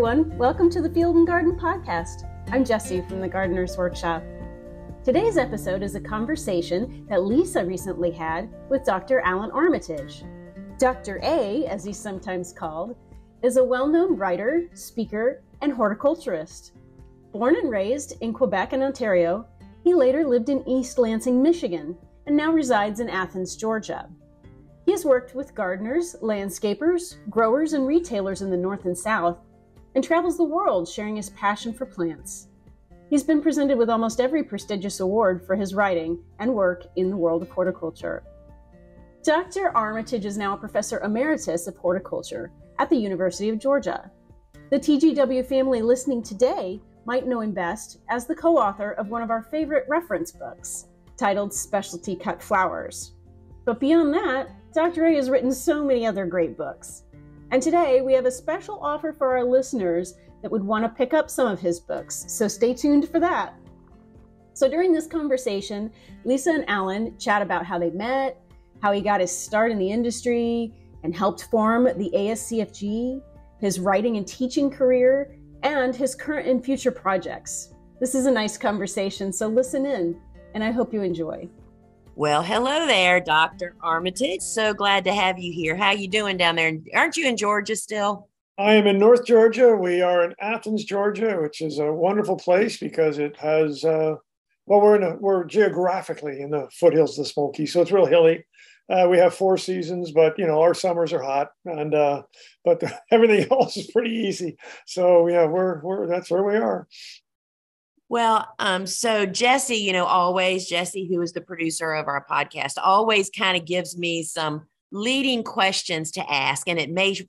everyone. Welcome to the Field and Garden Podcast. I'm Jessie from the Gardener's Workshop. Today's episode is a conversation that Lisa recently had with Dr. Allan Armitage. Dr. A, as he's sometimes called, is a well-known writer, speaker, and horticulturist. Born and raised in Quebec and Ontario, he later lived in East Lansing, Michigan, and now resides in Athens, Georgia. He has worked with gardeners, landscapers, growers, and retailers in the North and South, and travels the world sharing his passion for plants. He's been presented with almost every prestigious award for his writing and work in the world of horticulture. Dr. Armitage is now a professor emeritus of horticulture at the University of Georgia. The TGW family listening today might know him best as the co-author of one of our favorite reference books, titled Specialty Cut Flowers. But beyond that, Dr. A has written so many other great books. And today we have a special offer for our listeners that would want to pick up some of his books, so stay tuned for that. So during this conversation, Lisa and Allan chat about how they met, how he got his start in the industry, and helped form the ASCFG, his writing and teaching career, and his current and future projects. This is a nice conversation, so listen in, and I hope you enjoy. Well, hello there, Dr. Armitage. So glad to have you here. How you doing down there? Aren't you in Georgia still? I am in North Georgia. We are in Athens, Georgia, which is a wonderful place because it has, we're geographically in the foothills of the Smokies, so it's real hilly. We have 4 seasons, but our summers are hot, and everything else is pretty easy. So yeah, we're that's where we are. Well, so Jessie, Jessie, who is the producer of our podcast, always kind of gives me some leading questions to ask. And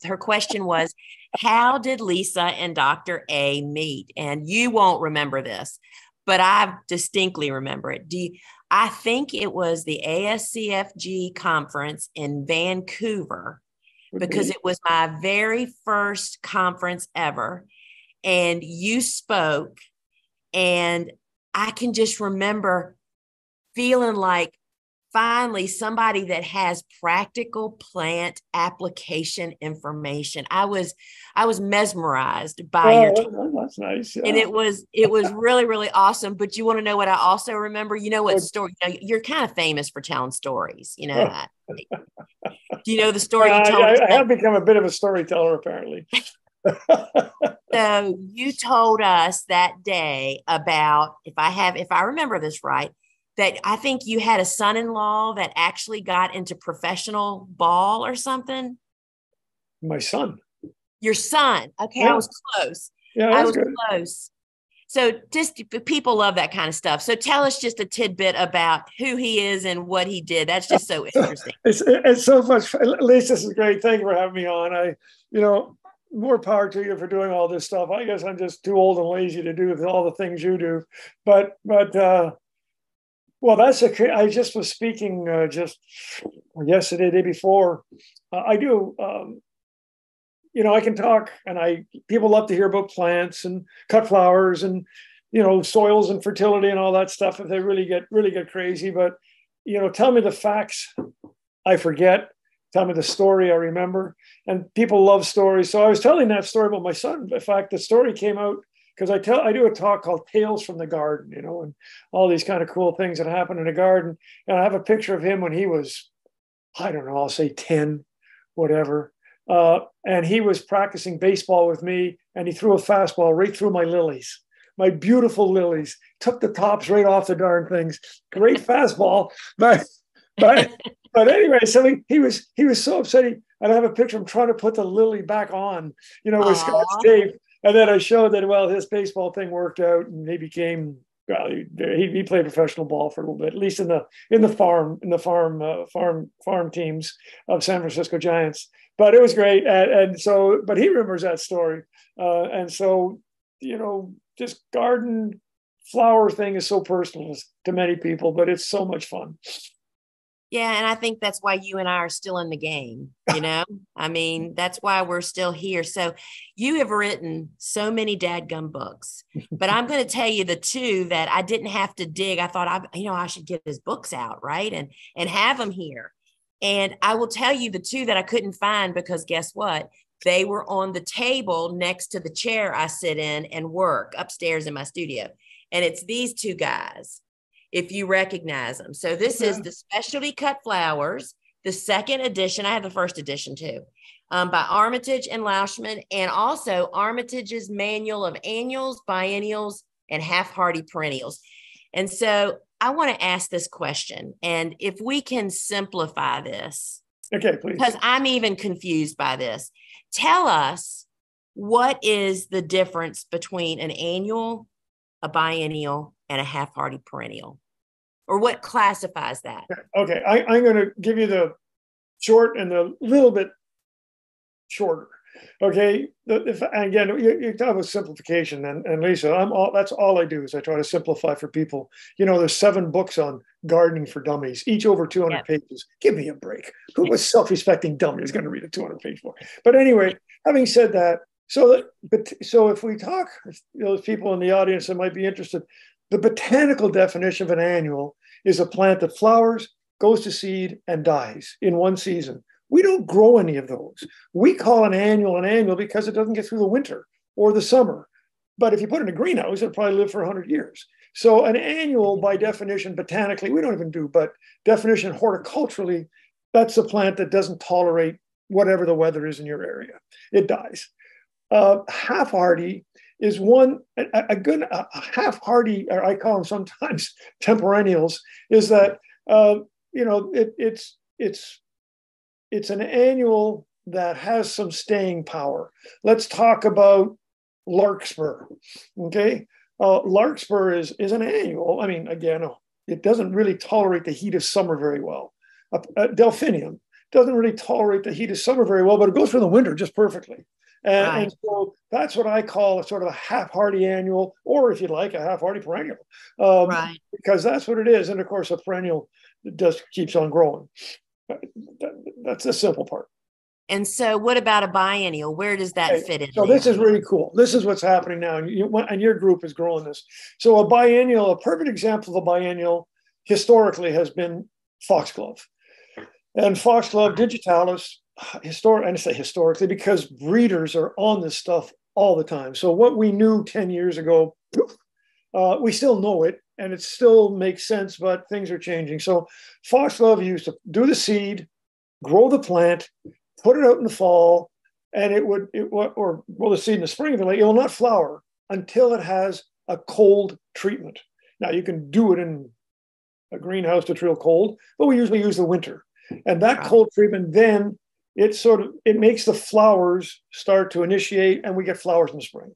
her question was, how did Lisa and Dr. A meet? And you won't remember this, but I distinctly remember it. I think it was the ASCFG conference in Vancouver, because it was my very first conference ever. And you spoke. And I can just remember feeling like finally somebody that has practical plant application information. I was mesmerized by your talk. That's nice. Yeah. And it was really, really awesome. But you want to know what I also remember? You know what story? You're kind of famous for telling stories. You know that. Do you know the story you told? I have become a bit of a storyteller, apparently. So you told us that day about, if I remember this right, that I think you had a son-in-law that actually got into professional ball or something. My son. Your son. Okay. Yeah. I was close. Yeah, I was good. close. So just people love that kind of stuff. So tell us just a tidbit about who he is and what he did. That's just so interesting. It's so much fun. Lisa, this is great. Thank you for having me on. More power to you for doing all this stuff. I guess I'm just too old and lazy to do all the things you do. But that's okay. I just was speaking just yesterday, day before. I do. I can talk, and people love to hear about plants and cut flowers and soils and fertility and all that stuff if they really get crazy. But tell me the facts, I forget. Tell me the story, I remember. And people love stories. So I was telling that story about my son. In fact, the story came out because I do a talk called Tales from the Garden, and all these kind of cool things that happen in the garden. And I have a picture of him when he was, I don't know, I'll say 10, whatever. And he was practicing baseball with me, and he threw a fastball right through my lilies, my beautiful lilies, took the tops right off the darn things. Great fastball. But anyway, so he was so upset. I have a picture of him trying to put the lily back on, with Scotch tape. And then I showed that, his baseball thing worked out, and he became, he played professional ball for a little bit, at least in the farm teams of San Francisco Giants. But it was great. But he remembers that story. Just garden flower thing is so personal to many people, but it's so much fun. Yeah. And I think that's why you and I are still in the game, I mean, that's why we're still here. So you have written so many dadgum books, but I'm going to tell you the 2 that I didn't have to dig. I thought, I should get his books out, right? And have them here. And I will tell you the 2 that I couldn't find, because guess what? They were on the table next to the chair I sit in and work upstairs in my studio. And it's these two guys, if you recognize them. So this is the Specialty Cut Flowers, the second edition. I have the first edition too, by Armitage and Lauschman, and also Armitage's Manual of Annuals, Biennials, and Half-Hardy Perennials. And so I want to ask this question, and if we can simplify this. Okay, please. Because I'm even confused by this. Tell us, what is the difference between an annual, a biennial, and a half-hardy perennial? Or what classifies that? Okay, I'm going to give you the short and the little bit shorter. Okay, again, you talk about simplification, and Lisa, that's all I do is I try to simplify for people. There's 7 books on gardening for dummies, each over 200 pages. Give me a break. Who was self-respecting dummy is going to read a 200-page book? But anyway, having said that, so if we talk, those people in the audience that might be interested, the botanical definition of an annual is a plant that flowers, goes to seed, and dies in one season. We don't grow any of those. We call an annual because it doesn't get through the winter or the summer. But if you put it in a greenhouse, it'll probably live for 100 years. So an annual, by definition, botanically, we don't even do, but definition horticulturally, that's a plant that doesn't tolerate whatever the weather is in your area. It dies. Half-hardy is one, a good half-hardy, or I call them sometimes temperennials, is that, it's an annual that has some staying power. Let's talk about larkspur, okay? Larkspur is an annual. I mean, again, it doesn't really tolerate the heat of summer very well. Delphinium doesn't really tolerate the heat of summer very well, but it goes through the winter just perfectly. And so that's what I call a sort of a half-hardy annual, or if you like, a half-hardy perennial, because that's what it is. And of course, a perennial just keeps on growing. That's the simple part. And so what about a biennial? Where does that fit in? So this is really cool. This is what's happening now. And your group is growing this. So a biennial, a perfect example of a biennial historically has been foxglove. And foxglove digitalis, I say historically because breeders are on this stuff all the time. So what we knew 10 years ago, we still know it, and it still makes sense, but things are changing. So foxglove used to do the seed, grow the plant, put it out in the fall, and it would grow the seed in the spring. It will not flower until it has a cold treatment. Now you can do it in a greenhouse that's real cold, but we usually use the winter. And that cold treatment, then it makes the flowers start to initiate, and we get flowers in the spring.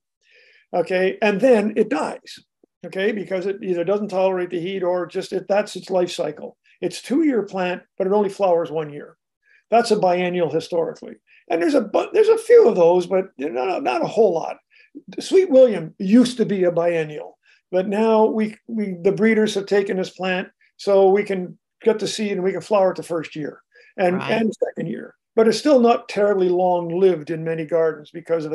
Okay, and then it dies. Okay, because it either doesn't tolerate the heat or that's its life cycle. It's a 2-year plant, but it only flowers 1 year. That's a biennial historically. And there's a few of those, but not a whole lot. Sweet William used to be a biennial, but now the breeders have taken this plant so we can get the seed and we can flower it the first year and second year. But it's still not terribly long lived in many gardens because of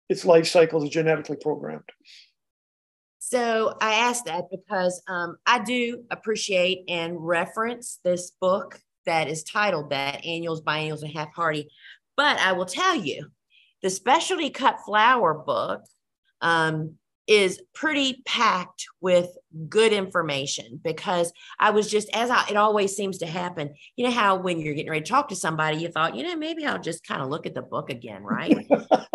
its life cycle is genetically programmed. So I asked that because I do appreciate and reference this book that is titled that, Annuals, Biennials, and Half-Hardy. But I will tell you, the Specialty Cut Flower book is pretty packed with good information, because I was just, it always seems to happen. You know how when you're getting ready to talk to somebody, you thought, maybe I'll just kind of look at the book again, right?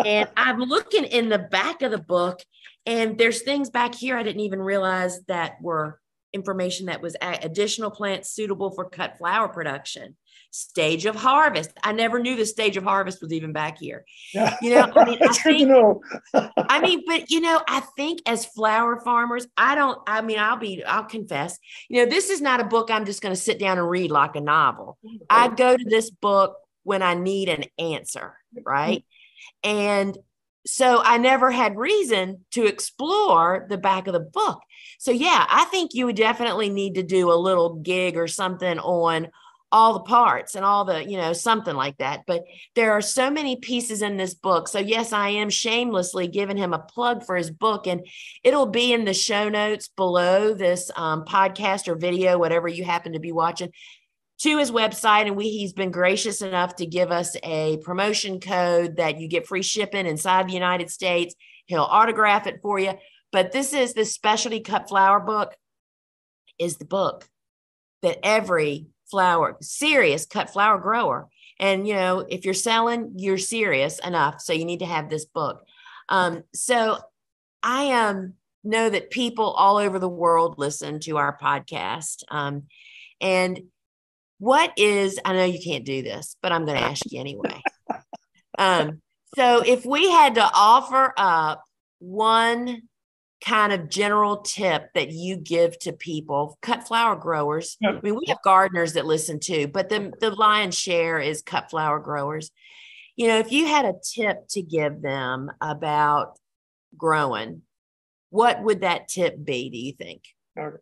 And I'm looking in the back of the book, and there's things back here I didn't even realize that were information that was additional plants suitable for cut flower production. Stage of harvest. I never knew the stage of harvest was even back here. Yeah. It's good to know. I think as flower farmers, I'll confess, this is not a book I'm just going to sit down and read like a novel. I go to this book when I need an answer, right? And so I never had reason to explore the back of the book. So yeah, I think you would definitely need to do a little gig or something on all the parts and all the, something like that. But there are so many pieces in this book. So yes, I am shamelessly giving him a plug for his book, and it'll be in the show notes below this podcast or video, whatever you happen to be watching. to his website, and he's been gracious enough to give us a promotion code that you get free shipping inside the United States. He'll autograph it for you. But this specialty cut flower book is the book that every serious cut flower grower, and if you're selling, you're serious enough, so you need to have this book. So I know that people all over the world listen to our podcast. And I know you can't do this, but I'm going to ask you anyway. So if we had to offer up one kind of general tip that you give to people, cut flower growers, I mean, we have gardeners that listen too, but the lion's share is cut flower growers. If you had a tip to give them about growing, what would that tip be, do you think? Okay.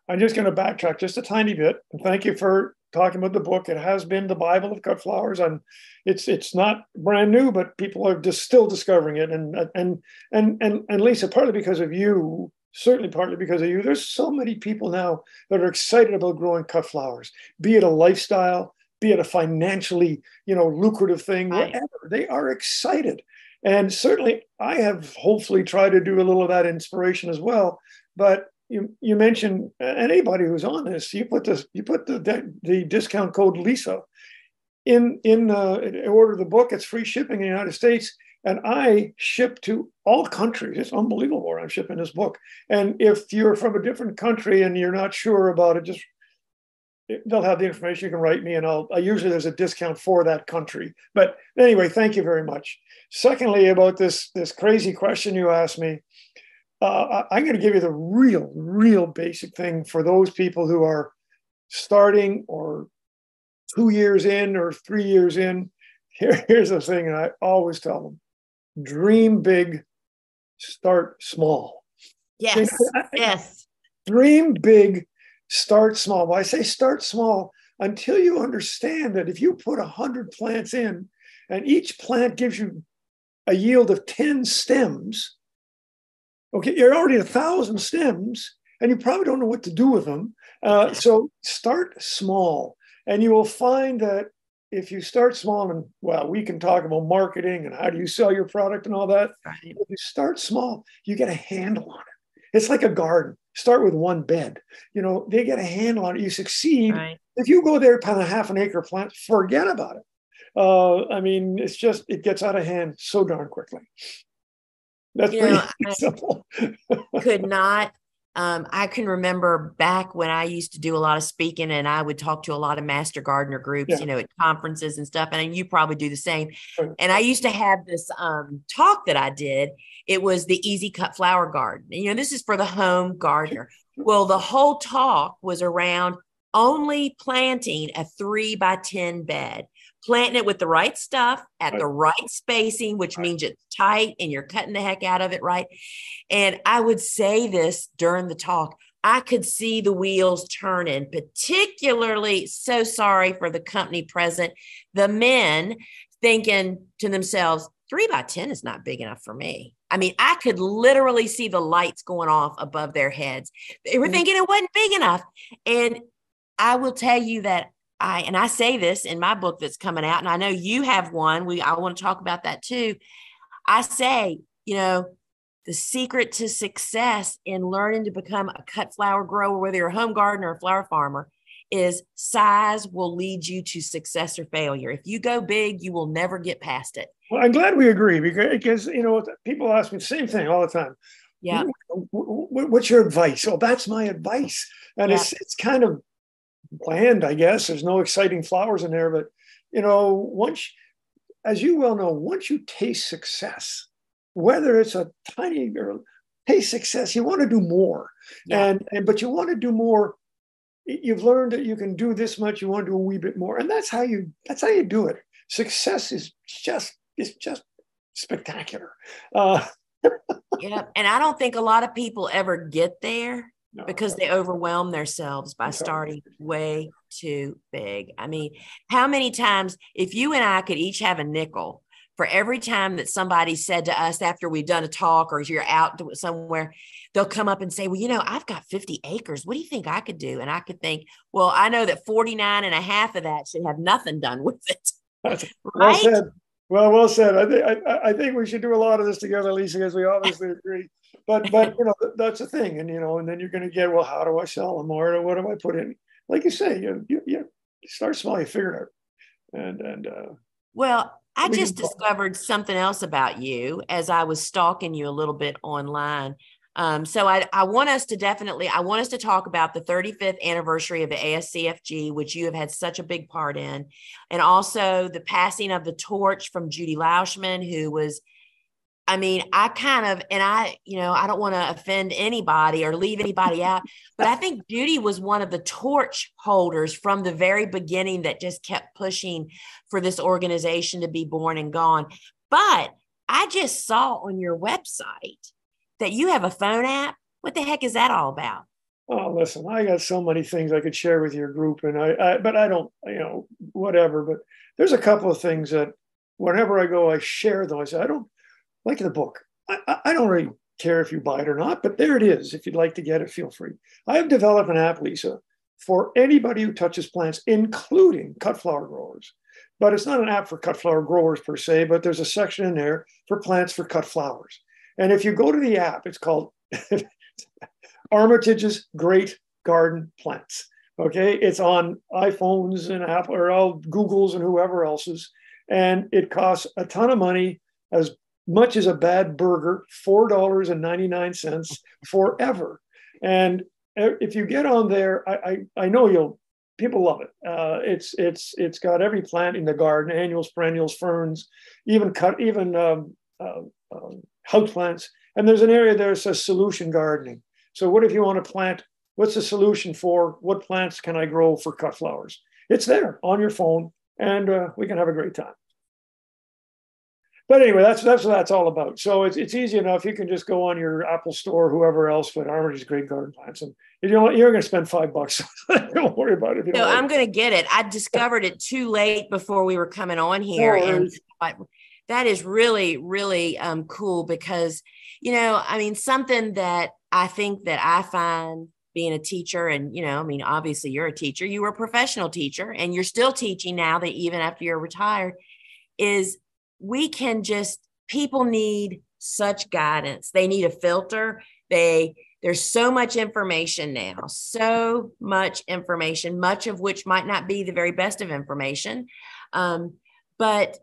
I'm just going to backtrack just a tiny bit. And thank you for talking about the book. It has been the Bible of cut flowers, and it's not brand new, but people are just still discovering it. And Lisa, partly because of you, certainly partly because of you, there's so many people now that are excited about growing cut flowers, be it a lifestyle, be it a financially, lucrative thing, right. Whatever. They are excited. And certainly I have hopefully tried to do a little of that inspiration as well. But you mentioned, anybody who's on this, you put the discount code Lisa in order of the book. It's free shipping in the United States, and I ship to all countries. It's unbelievable where I'm shipping this book. And if you're from a different country and you're not sure about it, they'll have the information. You can write me, and usually there's a discount for that country. But anyway, thank you very much. Secondly, about this crazy question you asked me. I'm going to give you the real basic thing for those people who are starting or 2 years in or 3 years in. Here's the thing, and I always tell them: dream big, start small. Yes, yes. Dream big, start small. Well, I say start small until you understand that if you put 100 plants in, and each plant gives you a yield of 10 stems, okay, you're already 1,000 stems, and you probably don't know what to do with them. So start small, and you will find that if you start small, and we can talk about marketing and how do you sell your product and all that. Right. If you start small, you get a handle on it. It's like a garden. Start with one bed. They get a handle on it. You succeed. Right. If you go there, plant a half an acre plant, forget about it. It gets out of hand so darn quickly. That's pretty simple. I can remember back when I used to do a lot of speaking, and I would talk to a lot of master gardener groups, at conferences and stuff. And you probably do the same. Right. And I used to have this talk that I did. It was the Easy Cut Flower Garden. This is for the home gardener. Well, the whole talk was around only planting a 3x10 bed. Planting it with the right stuff at the right spacing, which means it's tight and you're cutting the heck out of it, right? And I would say this during the talk. I could see the wheels turning, particularly, so sorry for the company present, the men thinking to themselves, 3x10 is not big enough for me. I could literally see the lights going off above their heads. They were thinking it wasn't big enough. And I will tell you that I say this in my book that's coming out, and I know you have one. I want to talk about that too. I say, the secret to success in learning to become a cut flower grower, whether you're a home gardener or a flower farmer, is size will lead you to success or failure. If you go big, you will never get past it. Well, I'm glad we agree because people ask me the same thing all the time. Yeah. What's your advice? Oh, that's my advice. And it's kind of bland, I guess. There's no exciting flowers in there, but as you well know, once you taste success, whether it's a tiny or taste success, you want to do more. But you want to do more. You've learned that you can do this much. You want to do a wee bit more, and that's how you do it. Success is just spectacular. Yeah, and I don't think a lot of people ever get there. No, because they overwhelm themselves by starting way too big. How many times, if you and I could each have a nickel for every time that somebody said to us after we've done a talk or you're out somewhere, they'll come up and say, well, I've got 50 acres. What do you think I could do? And I could think, well, I know that 49 and a half of that should have nothing done with it. Right? Well said. Well said. I think we should do a lot of this together, Lisa, because we obviously agree. But that's the thing, and and then you're going to get, well, how do I sell them, or what do I put in? Like you say, you start small, you figure it out, well, I just discovered something else about you as I was stalking you a little bit online. So I want us to talk about the 35th anniversary of the ASCFG, which you have had such a big part in, and also the passing of the torch from Judy Lauschman, who was, I don't want to offend anybody or leave anybody out, but I think Judy was one of the torch holders from the very beginning that just kept pushing for this organization to be born and gone. But I just saw on your website that you have a phone app. What the heck is that all about? Oh, listen, I got so many things I could share with your group, and but I don't, whatever. But there's a couple of things that whenever I go, I share them. I say, I don't like the book. I don't really care if you buy it or not, but there it is. If you'd like to get it, feel free. I have developed an app, Lisa, for anybody who touches plants, including cut flower growers. But it's not an app for cut flower growers per se, but there's a section in there for plants for cut flowers. And if you go to the app, it's called Armitage's Great Garden Plants. Okay, it's on iPhones and Apple or all Googles and whoever else's, and it costs a ton of money, as much as a bad burger, $4.99 forever. And if you get on there, I know people love it. It's got every plant in the garden: annuals, perennials, ferns, even house plants. And there's an area there that says solution gardening. So what if you want to plant? What's the solution for what plants can I grow for cut flowers? It's there on your phone, and we can have a great time. But anyway, that's what that's all about. So it's easy enough. You can just go on your Apple Store, whoever else, but Armitage's Great Garden Plants, and you're going to spend $5. Don't worry about it. No, I'm going to get it. I discovered it too late before we were coming on here, and that is really, really cool because something that I think that I find being a teacher, and obviously you're a teacher, you were a professional teacher, and you're still teaching now that even after you're retired, is people need such guidance. They need a filter. There's so much information now, so much information, much of which might not be the very best of information. But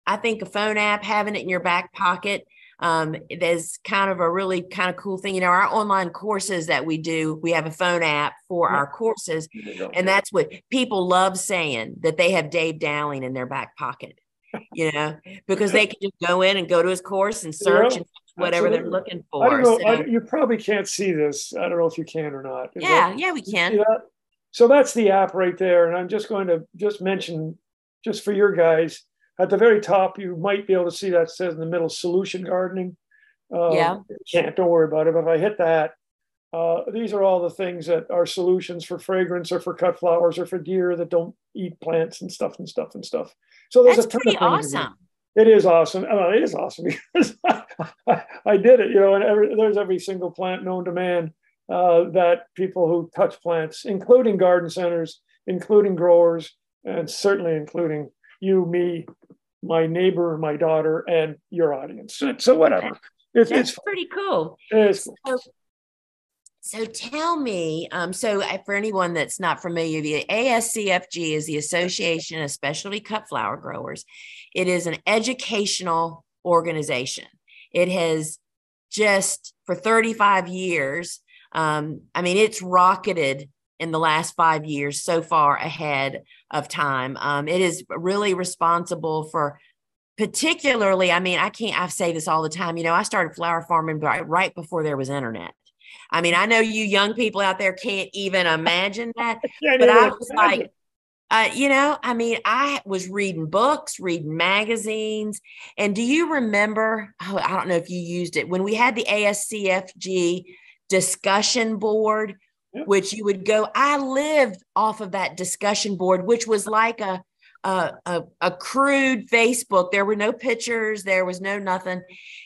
I think a phone app, having it in your back pocket, there's kind of a really kind of cool thing. Our online courses that we do, we have a phone app for our courses. And that's what people love saying, that they have Dave Dowling in their back pocket, because they can just go in and go to his course and search and whatever they're looking for. I don't know. You probably can't see this. I don't know if you can or not. Yeah, we can. So that's the app right there. And I'm just going to mention, just for your guys, at the very top, you might be able to see that says in the middle, solution gardening. You can't, don't worry about it. But if I hit that, these are all the things that are solutions for fragrance or for cut flowers or for deer that don't eat plants and stuff. So there's a ton of things. Awesome. It is awesome. It is awesome because I did it, and there's every single plant known to man that people who touch plants, including garden centers, including growers, and certainly including you, me, my neighbor, my daughter, and your audience. So whatever. It's pretty cool. It's cool. So tell me, for anyone that's not familiar, the ASCFG is the Association of Specialty Cut Flower Growers. It is an educational organization. It has just for 35 years, it's rocketed in the last 5 years so far ahead of time. It is really responsible for particularly, I say this all the time, I started flower farming right before there was internet. I know you young people out there can't even imagine that, but I was like, I was reading books, reading magazines. And do you remember, I don't know if you used it, when we had the ASCFG discussion board, which you would go, I lived off of that discussion board, which was like a a crude Facebook. There were no pictures. There was no nothing.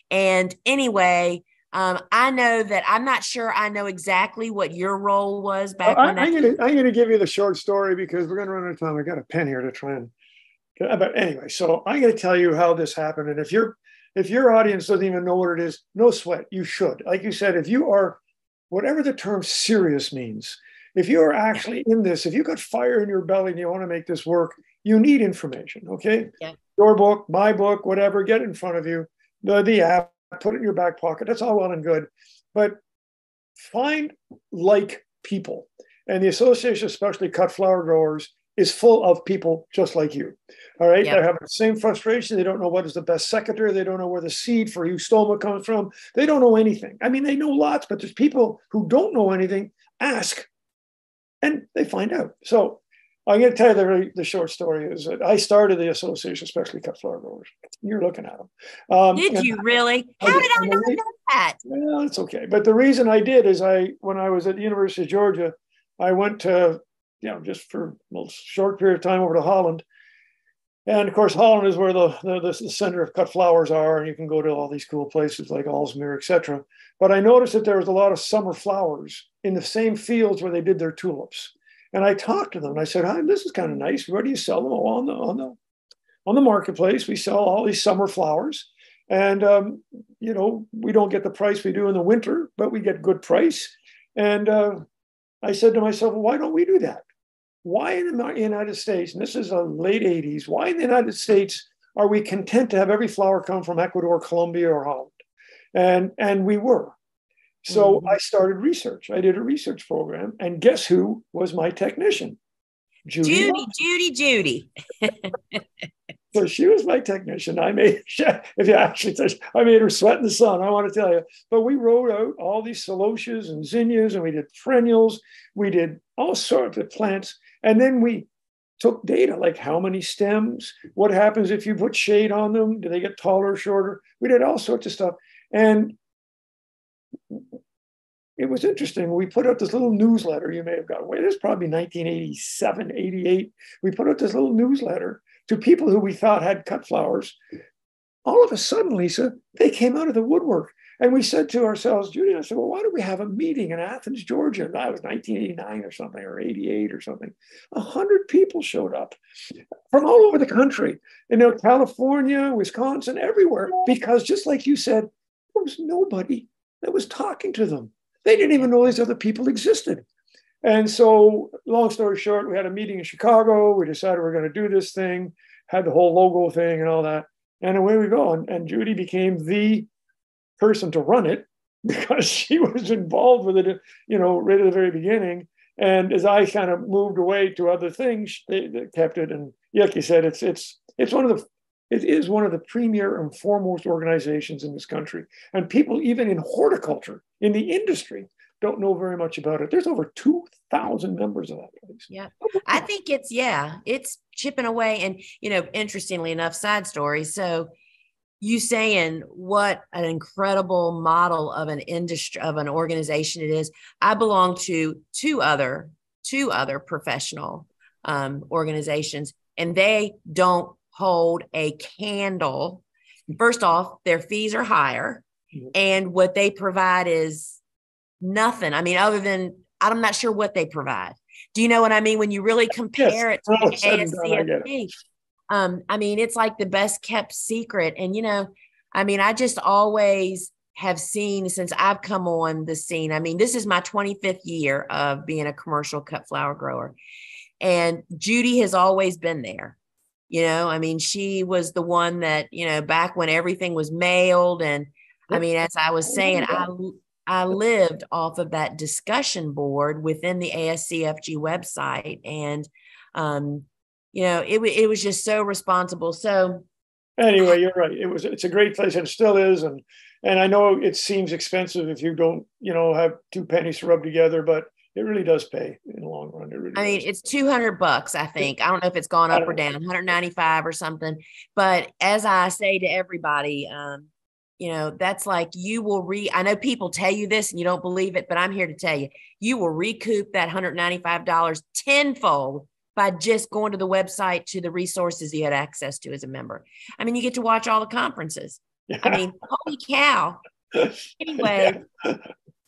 And anyway, I know that I'm not sure I know exactly what your role was back when that. I'm gonna give you the short story because we're gonna run out of time. I got a pen here to try and. But anyway, so I'm going to tell you how this happened, and if your audience doesn't even know what it is, no sweat. You should, like you said, if you are, whatever the term serious means, if you are actually in this, if you got fire in your belly and you want to make this work, you need information. Okay, Yeah. Your book, my book, whatever, get it in front of you, the app, put it in your back pocket. That's all well and good, but find like people, and the Association of Specialty Cut Flower Growers is full of people just like you. All right. Yep. They have the same frustration. They don't know what is the best secateurs. They don't know where the seed for eustoma comes from. They don't know anything. I mean, they know lots, but there's people who don't know anything, ask, and they find out. So I'm going to tell you the short story is that I started the Association of Specialty Cut Flower Growers. You're looking at them. Did you really? How did I not know that? Well, it's okay. But the reason I did is when I was at the University of Georgia, I went to, just for a short period of time over to Holland. And of course, Holland is where the center of cut flowers are. And you can go to all these cool places like Aalsmeer, etc. But I noticed that there was a lot of summer flowers in the same fields where they did their tulips. And I talked to them and I said, "Hi, this is kind of nice. Where do you sell them?" Oh, on the marketplace. We sell all these summer flowers. And, we don't get the price we do in the winter, but we get good price. And I said to myself, well, why don't we do that? Why in the United States, and this is the late 80s, why in the United States are we content to have every flower come from Ecuador, Colombia, or Holland? And we were. So I started research. I did a research program. And guess who was my technician? Judy. So she was my technician. I made her sweat in the sun, I want to tell you. But we wrote out all these celotias and zinnias, and we did perennials. We did all sorts of plants. And then we took data, like how many stems, what happens if you put shade on them? Do they get taller or shorter? We did all sorts of stuff. And it was interesting. We put out this little newsletter. You may have got away. This is probably 1987, 88. We put out this little newsletter to people who we thought had cut flowers. All of a sudden, Lisa, they came out of the woodwork. And we said to ourselves, Judy and I said, well, why don't we have a meeting in Athens, Georgia? And that was 1989 or something, or 88 or something. 100 people showed up from all over the country, California, Wisconsin, everywhere, because just like you said, there was nobody that was talking to them. They didn't even know these other people existed. And so, long story short, we had a meeting in Chicago. We decided we're going to do this thing, had the whole logo thing and all that. And away we go. And Judy became the person to run it because she was involved with it, right at the very beginning. And as I kind of moved away to other things, they kept it. And like you said, it is one of the premier and foremost organizations in this country. And people, even in horticulture, in the industry, don't know very much about it. There's over 2,000 members of that place. Yeah. I think it's chipping away. And, interestingly enough, side story. So you saying what an incredible model of an industry, of an organization it is. I belong to two other professional organizations, and they don't hold a candle. First off, their fees are higher, and what they provide is nothing. I mean, other than, I'm not sure what they provide. Do you know what I mean? When you really compare it to ASCFG, I mean, it's like the best kept secret. And, I just always have seen, since I've come on the scene, I mean, this is my 25th year of being a commercial cut flower grower. And Judy has always been there. She was the one that, back when everything was mailed. And I mean, as I was saying, I lived off of that discussion board within the ASCFG website. And, it was just so responsible. So anyway, you're right. It's a great place, and it still is. And I know it seems expensive if you don't, have two pennies to rub together, but it really does pay in the long run. It's $200, I think. I don't know if it's gone up or down, 195 or something. But as I say to everybody, that's like, you will I know people tell you this and you don't believe it, but I'm here to tell you, you will recoup that $195 tenfold by just going to the website to the resources you had access to as a member. I mean, you get to watch all the conferences. Yeah. I mean, holy cow. Anyway,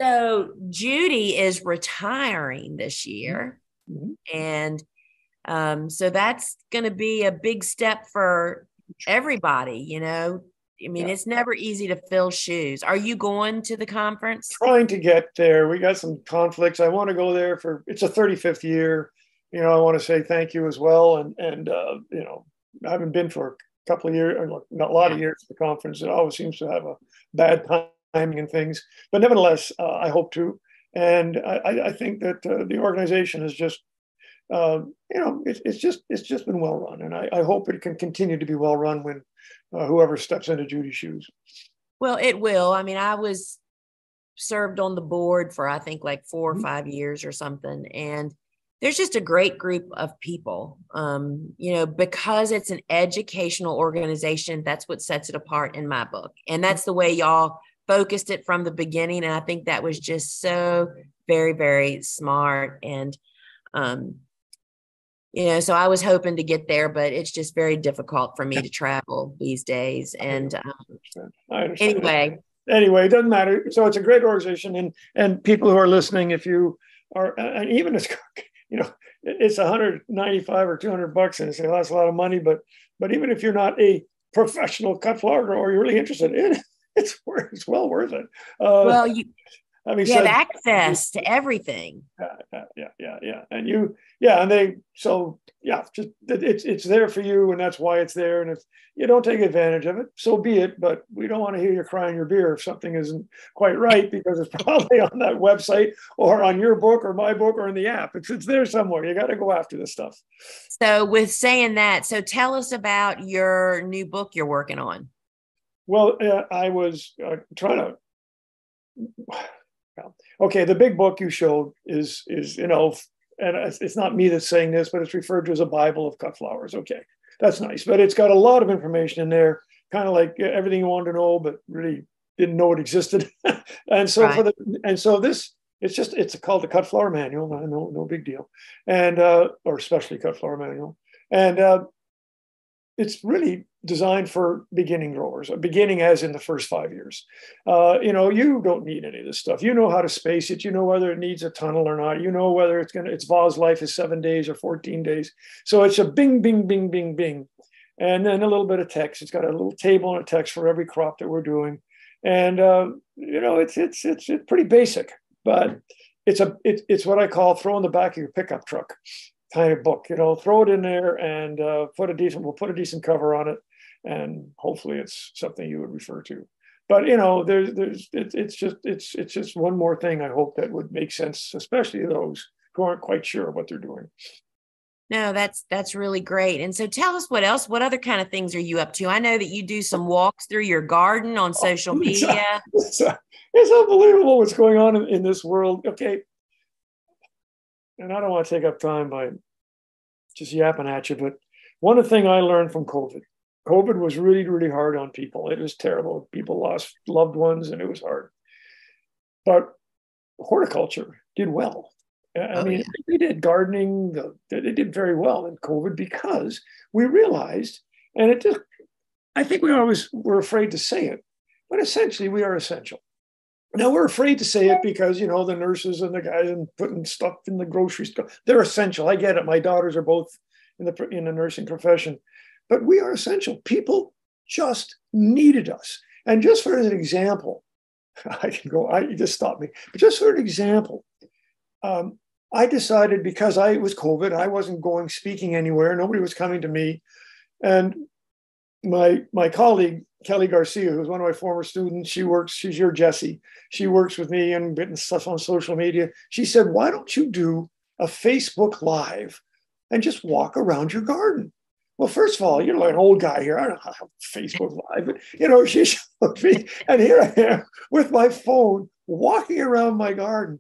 so Judy is retiring this year. Mm-hmm. And so that's going to be a big step for everybody, you know. I mean, it's never easy to fill shoes. Are you going to the conference? Trying to get there. We got some conflicts. I want to go there it's a 35th year. You know, I want to say thank you as well. And you know, I haven't been for a couple of years, or not a lot of years at the conference. It always seems to have a bad timing and things. But nevertheless, I hope to. And I think that the organization is just, you know, it's just been well run. And I hope it can continue to be well run when whoever steps into Judy's shoes. Well, it will. I mean, I was served on the board for, I think, like 4 or 5 years or something. And there's just a great group of people, you know, because it's an educational organization. That's what sets it apart in my book. And that's the way y'all focused it from the beginning. And I think that was just so very, very smart. And, you know, so I was hoping to get there, but it's just very difficult for me to travel these days. And I understand. Anyway, it doesn't matter. So it's a great organization, and people who are listening, if you are, and even it's, you know, it's $195 or $200, and say, well, that's a lot of money. But even if you're not a professional cut flower grower, you're really interested in it, it's well worth it. Well, you have access to everything. Yeah. And it's there for you, and that's why it's there. And if you don't take advantage of it, so be it. But we don't want to hear you crying your beer if something isn't quite right, because it's probably on that website or on your book or my book or in the app. It's there somewhere. You got to go after this stuff. So with saying that, so tell us about your new book you're working on. Well, I was trying to. Okay, the big book you showed is you know, and it's not me that's saying this, but it's referred to as a Bible of cut flowers. Okay, that's nice, but it's got a lot of information in there, kind of like everything you wanted to know, but really didn't know it existed. And so it's called the Cut Flower Manual. No big deal, and or especially Cut Flower Manual, and it's really designed for beginning growers, beginning as in the first 5 years. You know, you don't need any of this stuff. You know how to space it. You know whether it needs a tunnel or not. You know whether its vase life is 7 days or 14 days. So it's a bing, bing, bing, bing, bing. And then a little bit of text. It's got a little table and a text for every crop that we're doing. And, you know, it's pretty basic, but it's what I call throw in the back of your pickup truck kind of book. You know, throw it in there and we'll put a decent cover on it. And hopefully it's something you would refer to. But you know, it's just one more thing I hope that would make sense, especially those who aren't quite sure what they're doing. No, that's really great. And so tell us what other kind of things are you up to? I know that you do some walks through your garden on social media. It's unbelievable what's going on in this world. Okay. And I don't want to take up time by just yapping at you, but one thing I learned from COVID was really, really hard on people. It was terrible. People lost loved ones and it was hard. But horticulture did well. I mean, they did gardening. They did very well in COVID because we realized, and I think we always were afraid to say it, but essentially we are essential. Now we're afraid to say it because, you know, the nurses and the guys and putting stuff in the grocery store, they're essential. I get it. My daughters are both in the nursing profession. But we are essential. People just needed us. And just for an example, you just stopped me. But just for an example, I decided, because it was COVID, I wasn't going speaking anywhere. Nobody was coming to me. And my colleague, Kelly Garcia, who's one of my former students, she's your Jessie. She works with me and getting stuff on social media. She said, why don't you do a Facebook Live and just walk around your garden? Well, first of all, you're like an old guy here. I don't know how to Facebook Live, but, you know, she showed me. And here I am with my phone walking around my garden.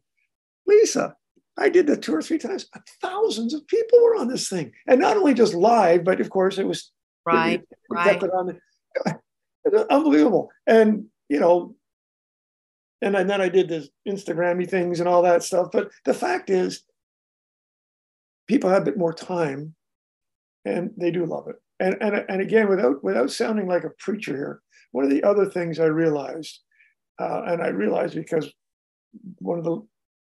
Lisa, I did that 2 or 3 times. Thousands of people were on this thing. And not only just live, but of course it was right. Unbelievable. And, you know, and then I did this Instagram-y things and all that stuff. But the fact is, people have a bit more time, and they do love it. And again, without sounding like a preacher here, one of the other things I realized, and I realized because one of the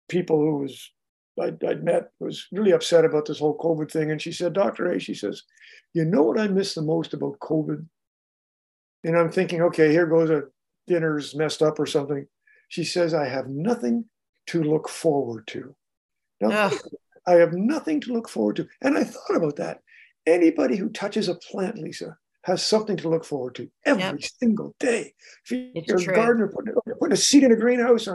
people who I'd met was really upset about this whole COVID thing. And she said, Dr. A, she says, you know what I miss the most about COVID? And I'm thinking, okay, here goes a dinner's messed up or something. She says, I have nothing to look forward to. Now, I have nothing to look forward to. And I thought about that. Anybody who touches a plant, Lisa, has something to look forward to every single day. If you're a gardener, putting a seed in a greenhouse,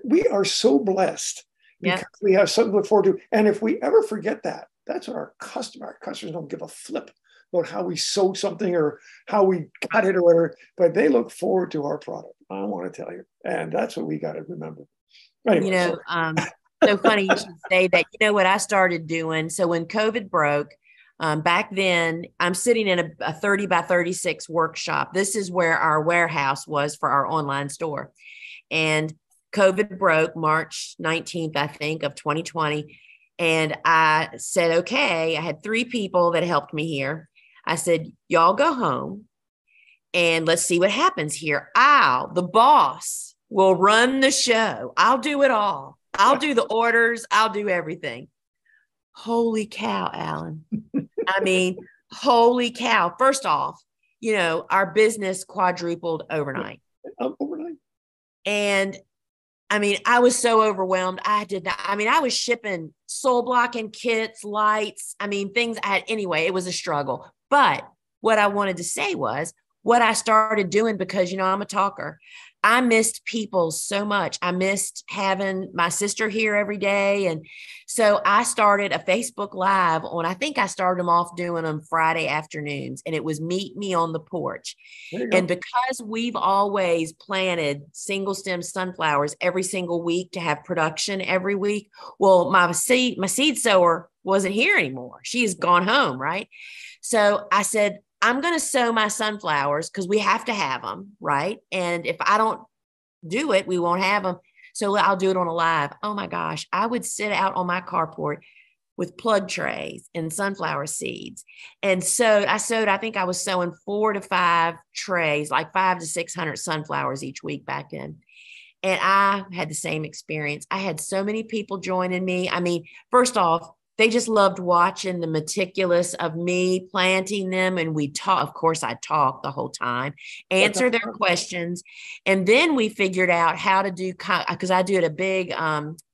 we are so blessed because we have something to look forward to. And if we ever forget that, that's what our customers don't give a flip about how we sowed something or how we got it or whatever, but they look forward to our product. I want to tell you. And that's what we got to remember. Anyway, so funny you should say that. You know what I started doing? So when COVID broke, back then, I'm sitting in a 30 by 36 workshop. This is where our warehouse was for our online store. And COVID broke March 19th, I think, of 2020. And I said, okay, I had 3 people that helped me here. I said, y'all go home and let's see what happens here. The boss, will run the show. I'll do it all. I'll do the orders. I'll do everything. Holy cow, Allan. I mean, holy cow. First off, our business quadrupled overnight. Overnight. And I mean, I was so overwhelmed. I was shipping soul blocking kits, lights. I mean, things anyway, it was a struggle. But what I wanted to say was what I started doing, because, I'm a talker. I missed people so much. I missed having my sister here every day. And so I started a Facebook Live I think I started them off doing them Friday afternoons, and it was Meet Me on the Porch. And because we've always planted single stem sunflowers every single week to have production every week, well, my seed sower wasn't here anymore. She's gone home, right? So I said, I'm going to sow my sunflowers because we have to have them, right? And if I don't do it, we won't have them. So I'll do it on a live. Oh my gosh. I would sit out on my carport with plug trays and sunflower seeds. And I think I was sowing 4 to 5 trays, like 500 to 600 sunflowers each week back then. And I had the same experience. I had so many people joining me. I mean, first off, they just loved watching the meticulous of me planting them. And we talk, of course, I talked the whole time, answer their questions. And then we figured out how to do, because I do it a big,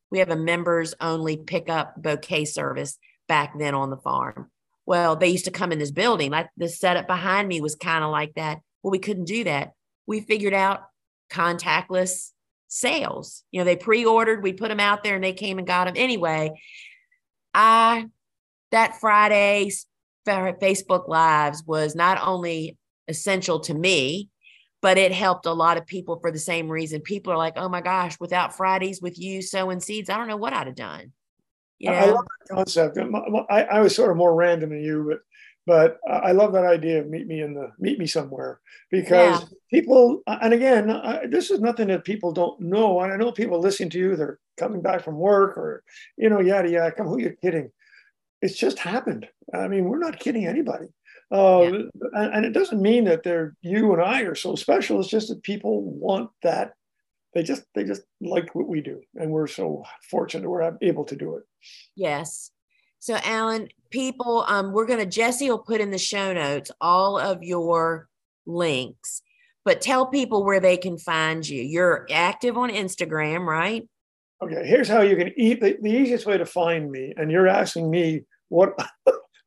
we have a members only pickup bouquet service back then on the farm. Well, they used to come in this building. Like the setup behind me was kind of like that. Well, we couldn't do that. We figured out contactless sales. They pre-ordered, we put them out there and they came and got them. Anyway, that Friday's Facebook Lives was not only essential to me, but it helped a lot of people for the same reason. People are like, oh my gosh, without Fridays with you sowing seeds, I don't know what I'd have done. I love that concept. I was sort of more random than you, but I love that idea of meet me somewhere, because people, and again, this is nothing that people don't know. And I know people listening to you, they're coming back from work or, yada, yada. Come, who are you kidding? It's just happened. I mean, we're not kidding anybody. And it doesn't mean that you and I are so special. It's just that people want that. They just like what we do. And we're so fortunate we're able to do it. Yes. So Allan, people, Jesse will put in the show notes all of your links, but tell people where they can find you. You're active on Instagram, right? Okay, here's how you can the easiest way to find me. And you're asking me what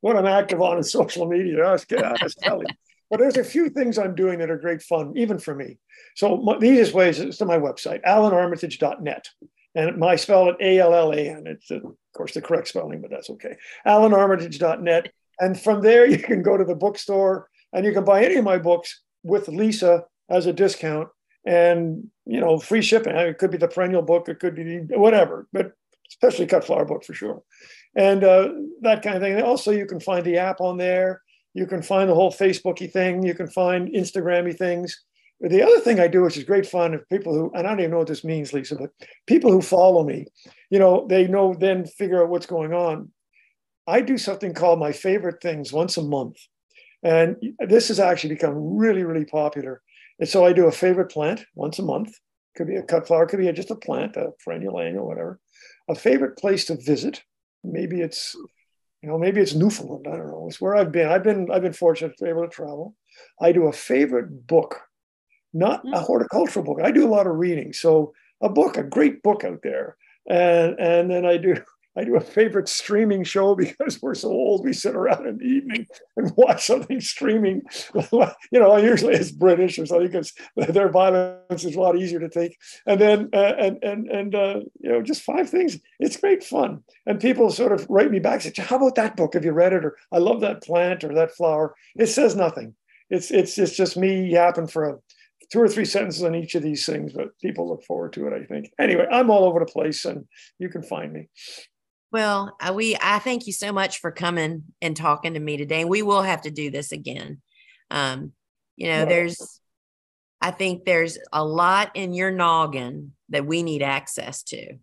I'm active on in social media. I was telling you. But there's a few things I'm doing that are great fun, even for me. So the easiest way is to my website, allanarmitage.net. And I spell it ALLAN. It's, of course, the correct spelling, but that's okay. allanarmitage.net. And from there, you can go to the bookstore and you can buy any of my books with Lisa as a discount and, free shipping. It could be the perennial book. It could be whatever, but especially cut flower book for sure. And that kind of thing. And also, you can find the app on there. You can find the whole Facebooky thing. You can find Instagrammy things. The other thing I do, which is great fun, of people who, and I don't even know what this means, Lisa, but people who follow me, they then figure out what's going on. I do something called my favorite things once a month. And this has actually become really, really popular. And so I do a favorite plant once a month. Could be a cut flower, could be just a plant, a perennial, annual, whatever. A favorite place to visit. Maybe it's, maybe it's Newfoundland. I don't know. It's where I've been. I've been fortunate to be able to travel. I do a favorite book, not a horticultural book. I do a lot of reading. So a book, a great book out there. And then I do a favorite streaming show because we're so old. We sit around in the evening and watch something streaming. Usually it's British or something because their violence is a lot easier to take. And then, just 5 things. It's great fun. And people sort of write me back and say, how about that book? Have you read it? Or I love that plant or that flower. It says nothing. It's just me yapping for 2 or 3 sentences on each of these things, but people look forward to it, I think. Anyway, I'm all over the place and you can find me. Well, I thank you so much for coming and talking to me today. And we will have to do this again. I think there's a lot in your noggin that we need access to.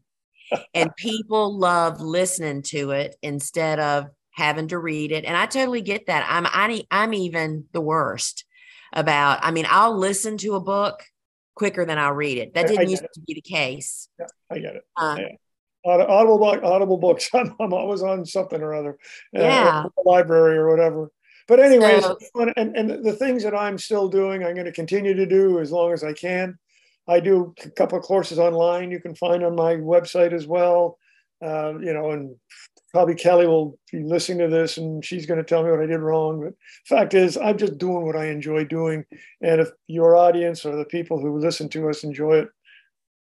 And people love listening to it instead of having to read it. And I totally get that. I'm even the worst about, I'll listen to a book quicker than I'll read it. That didn't used to be the case. Yeah, I get it. Audible books. I'm always on something or other. The library or whatever. But anyways, and the things that I'm still doing, I'm going to continue to do as long as I can. I do a couple of courses online you can find on my website as well. And probably Kelly will be listening to this and she's going to tell me what I did wrong. But the fact is, I'm just doing what I enjoy doing. And if your audience or the people who listen to us enjoy it,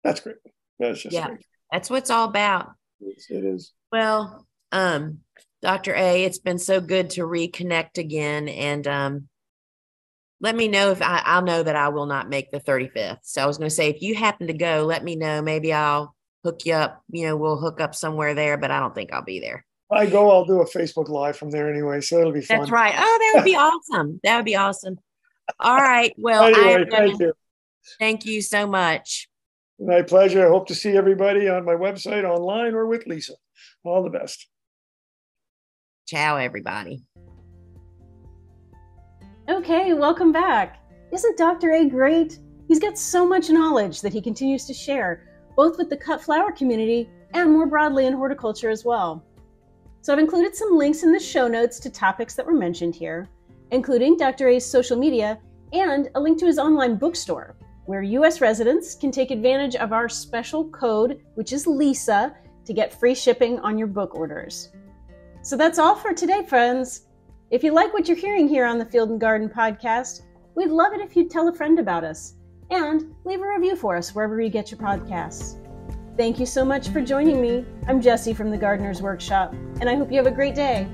that's great. That's just great. That's what it's all about. It is. Well, Dr. A, it's been so good to reconnect again. And let me know if I'll know that I will not make the 35th. So I was going to say, if you happen to go, let me know. Maybe I'll hook you up. We'll hook up somewhere there, but I don't think I'll be there. I go, I'll do a Facebook Live from there anyway. So it'll be fun. That's right. Oh, that would be awesome. That would be awesome. All right. Well, anyway, thank you. Thank you so much. My pleasure. I hope to see everybody on my website, online, or with Lisa. All the best. Ciao, everybody. Okay, welcome back. Isn't Dr. A great? He's got so much knowledge that he continues to share, both with the cut flower community and more broadly in horticulture as well. So I've included some links in the show notes to topics that were mentioned here, including Dr. A's social media and a link to his online bookstore, where U.S. residents can take advantage of our special code, which is LISA, to get free shipping on your book orders. So that's all for today, friends. If you like what you're hearing here on the Field and Garden podcast, we'd love it if you'd tell a friend about us and leave a review for us wherever you get your podcasts. Thank you so much for joining me. I'm Jessie from the Gardener's Workshop, and I hope you have a great day.